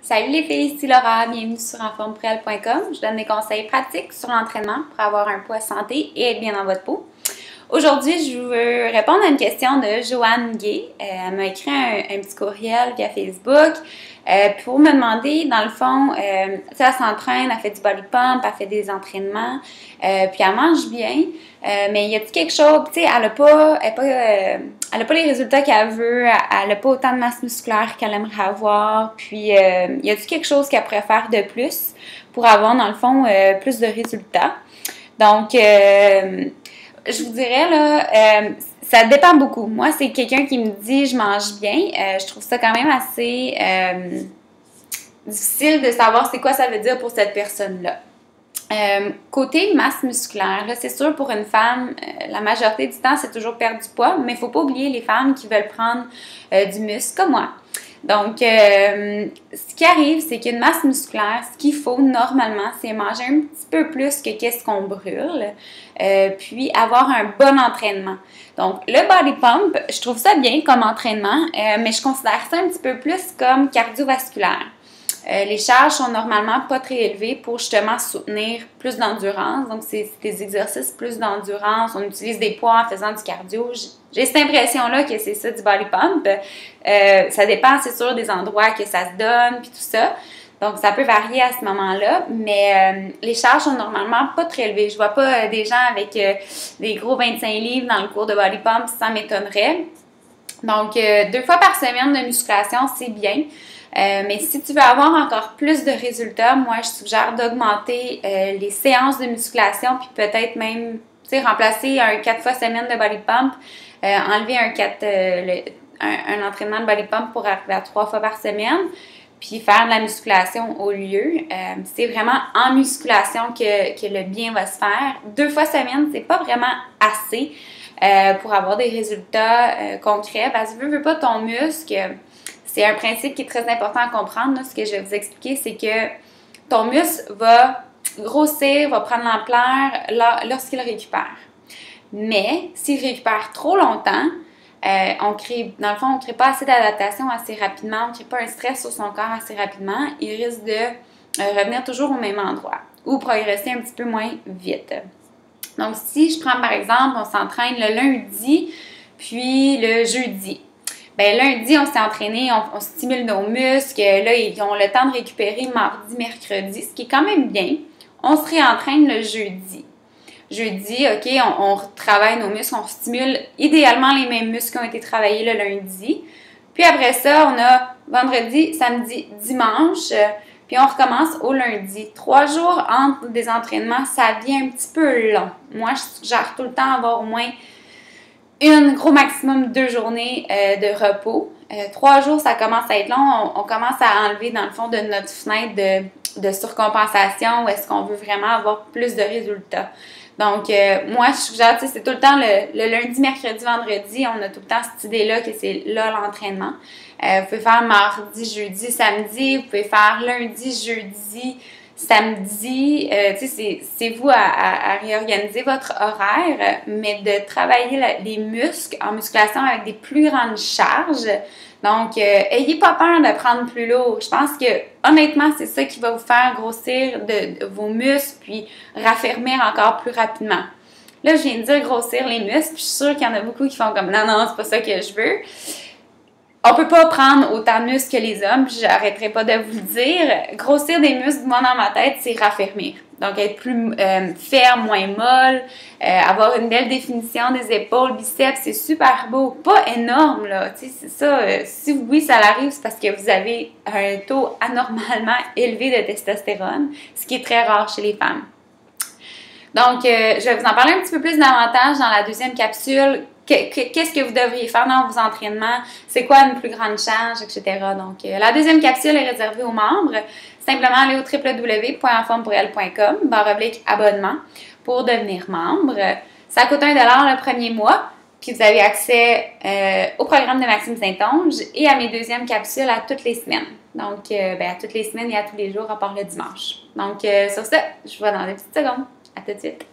Salut les filles, c'est Laura, bienvenue sur enformepourelle.com. Je donne des conseils pratiques sur l'entraînement pour avoir un poids santé et être bien dans votre peau. Aujourd'hui, je veux répondre à une question de Joanne Gay. Elle m'a écrit un petit courriel via Facebook pour me demander, dans le fond, elle s'entraîne, elle fait du body pump, elle fait des entraînements, puis elle mange bien, mais y a-t-il quelque chose, tu sais, elle a pas les résultats qu'elle veut, elle n'a pas autant de masse musculaire qu'elle aimerait avoir, puis y a-t-il quelque chose qu'elle pourrait faire de plus pour avoir, dans le fond, plus de résultats? Donc, je vous dirais, là, ça dépend beaucoup. Moi, c'est quelqu'un qui me dit « je mange bien ». Je trouve ça quand même assez difficile de savoir c'est quoi ça veut dire pour cette personne-là. Côté masse musculaire, là, c'est sûr pour une femme, la majorité du temps, c'est toujours perdre du poids, mais il ne faut pas oublier les femmes qui veulent prendre du muscle comme moi. Donc, ce qui arrive, c'est qu'une masse musculaire, ce qu'il faut normalement, c'est manger un petit peu plus que qu'est-ce qu'on brûle, puis avoir un bon entraînement. Donc, le body pump, je trouve ça bien comme entraînement, mais je considère ça un petit peu plus comme cardiovasculaire. Les charges sont normalement pas très élevées pour justement soutenir plus d'endurance. Donc, c'est des exercices plus d'endurance. On utilise des poids en faisant du cardio. J'ai cette impression-là que c'est ça du body pump. Ça dépend, c'est sûr, des endroits que ça se donne, puis tout ça. Donc, ça peut varier à ce moment-là, mais les charges sont normalement pas très élevées. Je vois pas des gens avec des gros 25 livres dans le cours de body pump, ça m'étonnerait. Donc, 2 fois par semaine de musculation, c'est bien. Mais si tu veux avoir encore plus de résultats, moi, je suggère d'augmenter les séances de musculation, puis peut-être même, tu sais, remplacer un 4 fois semaine de body pump, enlever un entraînement de body pump pour arriver à 3 fois par semaine, puis faire de la musculation au lieu. C'est vraiment en musculation que le bien va se faire. 2 fois semaine, c'est pas vraiment assez pour avoir des résultats concrets, parce que veux pas ton muscle. C'est un principe qui est très important à comprendre. Là. Ce que je vais vous expliquer, c'est que ton muscle va grossir, va prendre l'ampleur lorsqu'il récupère. Mais s'il récupère trop longtemps, dans le fond, on ne crée pas assez d'adaptation assez rapidement, on ne crée pas un stress sur son corps assez rapidement, il risque de revenir toujours au même endroit ou progresser un petit peu moins vite. Donc, si je prends par exemple, on s'entraîne le lundi, puis le jeudi. Ben lundi, on s'est entraîné, on stimule nos muscles. Là, ils ont le temps de récupérer mardi, mercredi, ce qui est quand même bien. On se réentraîne le jeudi. Jeudi, OK, on travaille nos muscles, on stimule idéalement les mêmes muscles qui ont été travaillés le lundi. Puis après ça, on a vendredi, samedi, dimanche, puis on recommence au lundi. 3 jours entre des entraînements, ça devient un petit peu long. Moi, je suggère tout le temps avoir au moins gros maximum 2 journées de repos. 3 jours, ça commence à être long. On commence à enlever, dans le fond, de notre fenêtre de surcompensation où est-ce qu'on veut vraiment avoir plus de résultats. Donc, moi, je suggère, tu sais, c'est tout le temps le lundi, mercredi, vendredi, on a tout le temps cette idée-là que c'est là l'entraînement. Vous pouvez faire mardi, jeudi, samedi. Vous pouvez faire lundi, jeudi, samedi, tu sais, c'est vous à réorganiser votre horaire, mais de travailler les muscles en musculation avec des plus grandes charges. Donc, ayez pas peur de prendre plus lourd. Je pense que, honnêtement, c'est ça qui va vous faire grossir de vos muscles puis raffermir encore plus rapidement. Là, je viens de dire grossir les muscles, puis je suis sûre qu'il y en a beaucoup qui font comme « Non, non, c'est pas ça que je veux ». On peut pas prendre autant de muscles que les hommes, puis j'arrêterai pas de vous le dire. Grossir des muscles, moi, dans ma tête, c'est raffermir. Donc, être plus ferme, moins molle, avoir une belle définition des épaules, biceps, c'est super beau. Pas énorme, là. Tu sais, c'est ça. Si oui, ça arrive, c'est parce que vous avez un taux anormalement élevé de testostérone, ce qui est très rare chez les femmes. Donc, je vais vous en parler un petit peu plus davantage dans la deuxième capsule. Qu'est-ce que vous devriez faire dans vos entraînements? C'est quoi une plus grande charge, etc. Donc, la deuxième capsule est réservée aux membres. Simplement aller au www.enformepourelle.com/abonnement pour devenir membre. Ça coûte 1$ le premier mois. Puis, vous avez accès au programme de Maxime Saint-Onge et à mes deuxièmes capsules à toutes les semaines. Donc, à toutes les semaines et à tous les jours, à part le dimanche. Donc, sur ça, je vous vois dans des petites secondes. À tout de suite.